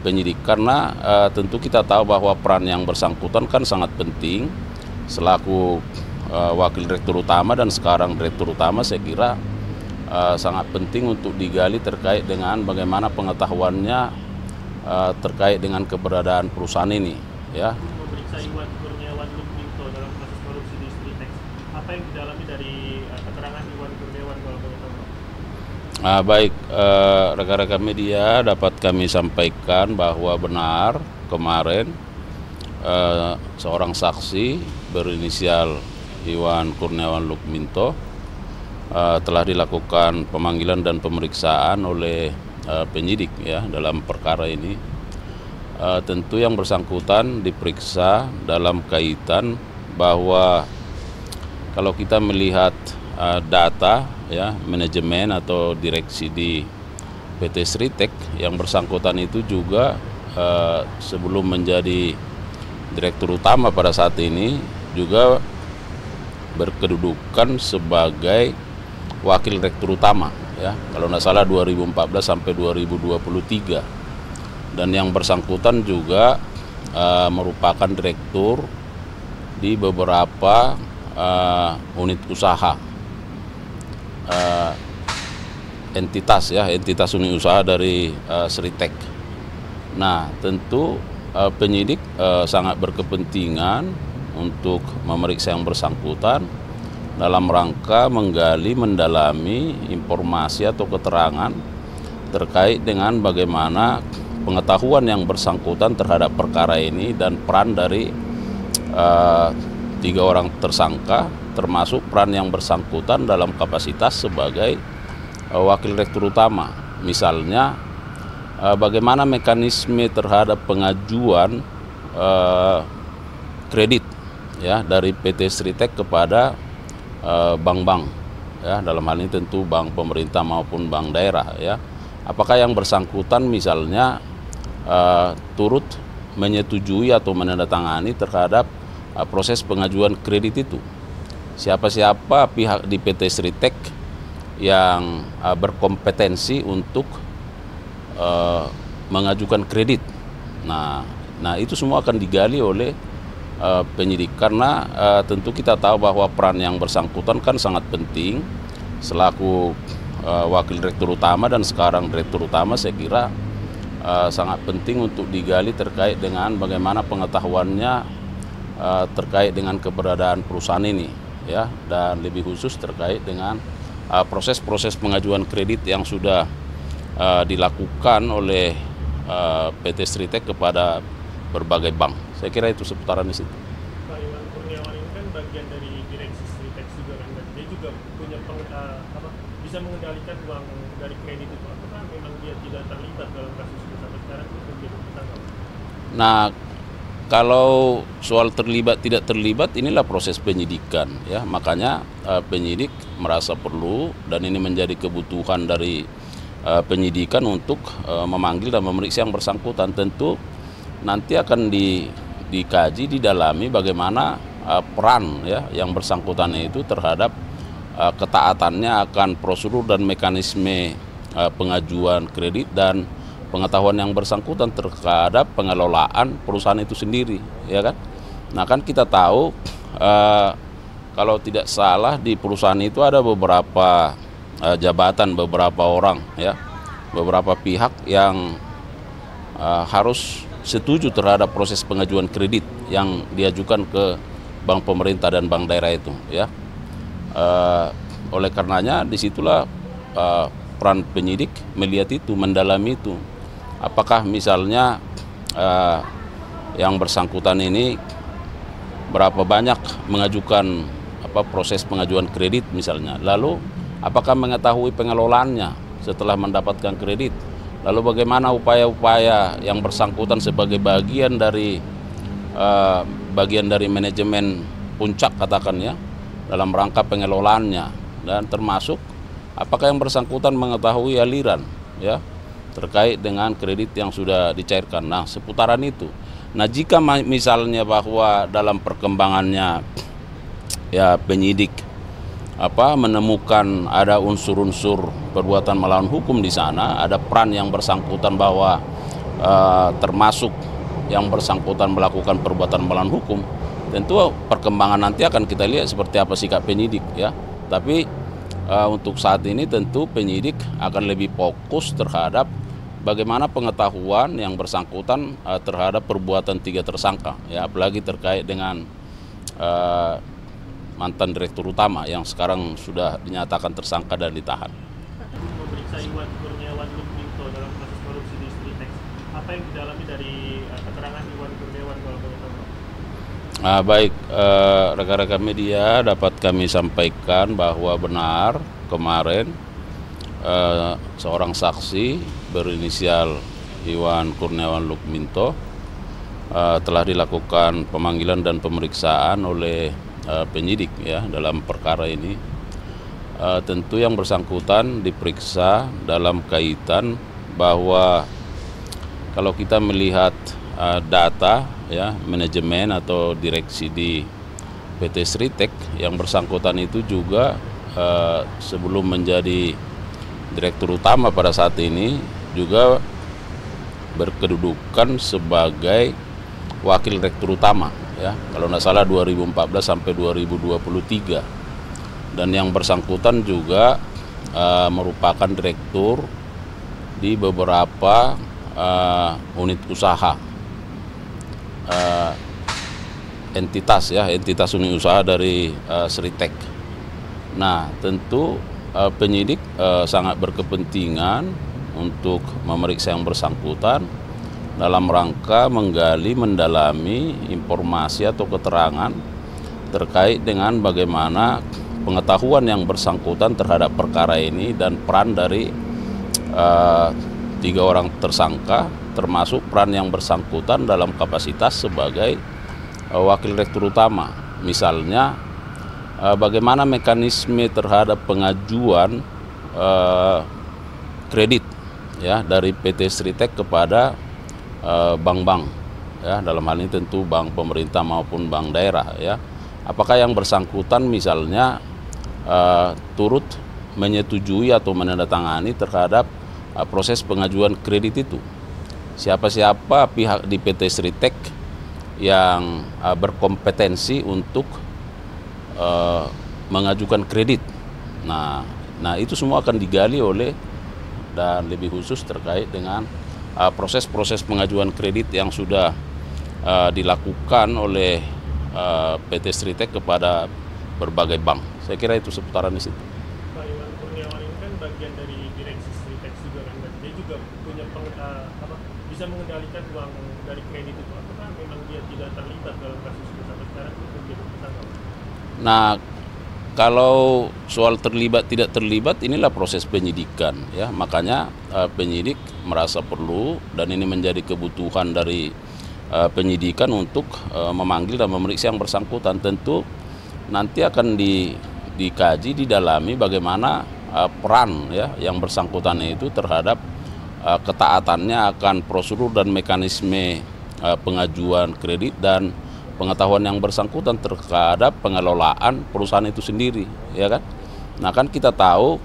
penyidik, karena tentu kita tahu bahwa peran yang bersangkutan kan sangat penting selaku wakil direktur utama dan sekarang direktur utama. Saya kira sangat penting untuk digali terkait dengan bagaimana pengetahuannya terkait dengan keberadaan perusahaan ini, ya. Memeriksa Iwan Kurniawan Lukminto dalam kasus korupsi di Stritex, apa yang didalami dari keterangan Iwan Kurniawan kalau boleh tahu? Baik, rekan-rekan media, dapat kami sampaikan bahwa benar kemarin seorang saksi berinisial Iwan Kurniawan Lukminto telah dilakukan pemanggilan dan pemeriksaan oleh penyidik, ya, dalam perkara ini. Tentu yang bersangkutan diperiksa dalam kaitan bahwa kalau kita melihat data, ya, manajemen atau direksi di PT Stritex, yang bersangkutan itu juga sebelum menjadi direktur utama pada saat ini juga berkedudukan sebagai wakil direktur utama, ya, kalau tidak salah 2014 sampai 2023, dan yang bersangkutan juga merupakan direktur di beberapa unit usaha, entitas unit usaha dari Stritex. Nah, tentu penyidik sangat berkepentingan untuk memeriksa yang bersangkutan dalam rangka menggali, mendalami informasi atau keterangan terkait dengan bagaimana pengetahuan yang bersangkutan terhadap perkara ini dan peran dari 3 orang tersangka, termasuk peran yang bersangkutan dalam kapasitas sebagai wakil direktur utama. Misalnya bagaimana mekanisme terhadap pengajuan kredit, ya, dari PT Stritex kepada bank-bank, ya, dalam hal ini tentu bank pemerintah maupun bank daerah, ya. Apakah yang bersangkutan misalnya turut menyetujui atau menandatangani terhadap proses pengajuan kredit itu? Siapa-siapa pihak di PT Stritex yang berkompetensi untuk mengajukan kredit? Nah, itu semua akan digali oleh penyidik, karena tentu kita tahu bahwa peran yang bersangkutan kan sangat penting selaku wakil direktur utama dan sekarang direktur utama. Saya kira sangat penting untuk digali terkait dengan bagaimana pengetahuannya terkait dengan keberadaan perusahaan ini, ya, dan lebih khusus terkait dengan proses-proses pengajuan kredit yang sudah dilakukan oleh PT Stritex kepada berbagai bank. Saya kira itu seputaran di situ. Pak Iwan Kurniawan ini kan bagian dari direksi Stritex juga kan, dan dia juga punya bisa mengendalikan uang dari kredit itu. Apakah memang dia tidak terlibat dalam kasus itu sampai sekarang itu belum ditangkap? Nah, kalau soal terlibat tidak terlibat, inilah proses penyidikan, ya. Makanya penyidik merasa perlu, dan ini menjadi kebutuhan dari penyidikan untuk memanggil dan memeriksa yang bersangkutan. Tentu nanti akan dikaji, didalami bagaimana peran, ya, yang bersangkutan itu terhadap ketaatannya akan prosedur dan mekanisme pengajuan kredit dan pengetahuan yang bersangkutan terhadap pengelolaan perusahaan itu sendiri, ya kan? Nah, kan kita tahu kalau tidak salah di perusahaan itu ada beberapa jabatan, beberapa orang, ya, beberapa pihak yang harus setuju terhadap proses pengajuan kredit yang diajukan ke bank pemerintah dan bank daerah itu, ya. Oleh karenanya disitulah peran penyidik melihat itu, mendalami itu. Apakah misalnya yang bersangkutan ini berapa banyak mengajukan proses pengajuan kredit misalnya, lalu apakah mengetahui pengelolaannya setelah mendapatkan kredit, lalu bagaimana upaya-upaya yang bersangkutan sebagai bagian dari manajemen puncak, katakan, ya, dalam rangka pengelolaannya, dan termasuk apakah yang bersangkutan mengetahui aliran, ya, terkait dengan kredit yang sudah dicairkan. Nah, seputaran itu. Nah, jika misalnya bahwa dalam perkembangannya, ya, penyidik menemukan ada unsur-unsur perbuatan melawan hukum di sana, ada peran yang bersangkutan bahwa termasuk yang bersangkutan melakukan perbuatan melawan hukum, tentu perkembangan nanti akan kita lihat seperti apa sikap penyidik ya. Tapi untuk saat ini tentu penyidik akan lebih fokus terhadap bagaimana pengetahuan yang bersangkutan terhadap perbuatan 3 tersangka ya, apalagi terkait dengan mantan direktur utama yang sekarang sudah dinyatakan tersangka dan ditahan. Memeriksa Iwan Kurniawan Lukminto dalam kasus korupsi di Sritex, apa yang didalami dari keterangan Iwan Kurniawan kalau boleh tahu? Baik, rekan-rekan media dapat kami sampaikan bahwa benar kemarin seorang saksi berinisial Iwan Kurniawan Lukminto telah dilakukan pemanggilan dan pemeriksaan oleh penyidik ya dalam perkara ini. Tentu yang bersangkutan diperiksa dalam kaitan bahwa kalau kita melihat data ya manajemen atau direksi di PT Sritex, yang bersangkutan itu juga sebelum menjadi direktur utama pada saat ini juga berkedudukan sebagai wakil direktur utama ya, kalau tidak salah 2014 sampai 2023, dan yang bersangkutan juga merupakan direktur di beberapa unit usaha entitas unit usaha dari Sritex. Nah, tentu penyidik sangat berkepentingan untuk memeriksa yang bersangkutan dalam rangka menggali, mendalami informasi atau keterangan terkait dengan bagaimana pengetahuan yang bersangkutan terhadap perkara ini dan peran dari 3 orang tersangka, termasuk peran yang bersangkutan dalam kapasitas sebagai wakil direktur utama. Misalnya bagaimana mekanisme terhadap pengajuan kredit ya dari PT Sritex kepada bank-bank ya, dalam hal ini tentu bank pemerintah maupun bank daerah ya. Apakah yang bersangkutan misalnya turut menyetujui atau menandatangani terhadap proses pengajuan kredit itu? Siapa-siapa pihak di PT Sritex yang berkompetensi untuk mengajukan kredit. Nah itu semua akan digali oleh, dan lebih khusus terkait dengan proses-proses pengajuan kredit yang sudah dilakukan oleh PT Sritex kepada berbagai bank. Saya kira itu seputaran di situ. Pak Iwan Kurniawan ini kan bagian dari direksi Sritex juga kan, dan dia juga punya bisa mengendalikan uang dari kredit itu. Apakah memang dia tidak terlibat dalam kasus itu sampai sekarang itu menjadi tersangka? Nah, kalau soal terlibat tidak terlibat inilah proses penyidikan ya, makanya penyidik merasa perlu dan ini menjadi kebutuhan dari penyidikan untuk memanggil dan memeriksa yang bersangkutan. Tentu nanti akan dikaji, didalami bagaimana peran ya yang bersangkutan itu terhadap ketaatannya akan prosedur dan mekanisme pengajuan kredit dan pengetahuan yang bersangkutan terhadap pengelolaan perusahaan itu sendiri ya kan. Nah kan kita tahu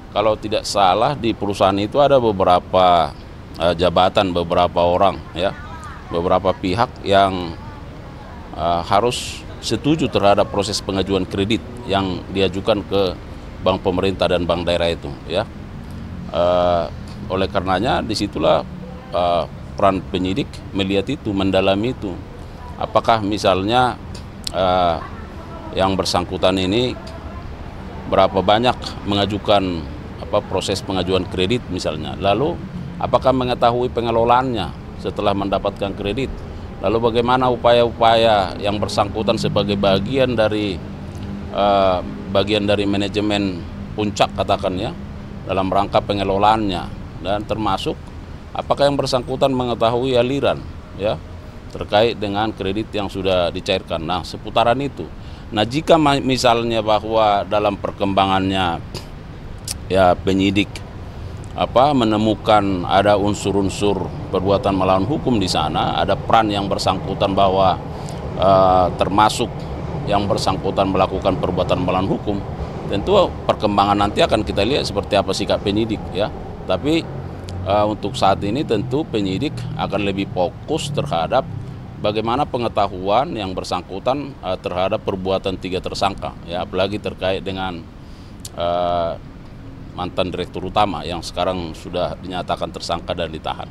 kalau tidak salah di perusahaan itu ada beberapa jabatan, beberapa orang ya, beberapa pihak yang harus setuju terhadap proses pengajuan kredit yang diajukan ke bank pemerintah dan bank daerah itu ya. Oleh karenanya disitulah peran penyidik melihat itu, mendalami itu. Apakah misalnya yang bersangkutan ini berapa banyak mengajukan proses pengajuan kredit misalnya, lalu apakah mengetahui pengelolaannya setelah mendapatkan kredit, lalu bagaimana upaya-upaya yang bersangkutan sebagai bagian dari manajemen puncak katakan ya dalam rangka pengelolaannya, dan termasuk apakah yang bersangkutan mengetahui aliran ya terkait dengan kredit yang sudah dicairkan. Nah seputaran itu. Nah jika misalnya bahwa dalam perkembangannya ya penyidik menemukan ada unsur-unsur perbuatan melawan hukum di sana, ada peran yang bersangkutan bahwa termasuk yang bersangkutan melakukan perbuatan melawan hukum, tentu perkembangan nanti akan kita lihat seperti apa sikap penyidik ya. Tapi Untuk saat ini tentu penyidik akan lebih fokus terhadap bagaimana pengetahuan yang bersangkutan terhadap perbuatan 3 tersangka, ya, apalagi terkait dengan mantan direktur utama yang sekarang sudah dinyatakan tersangka dan ditahan.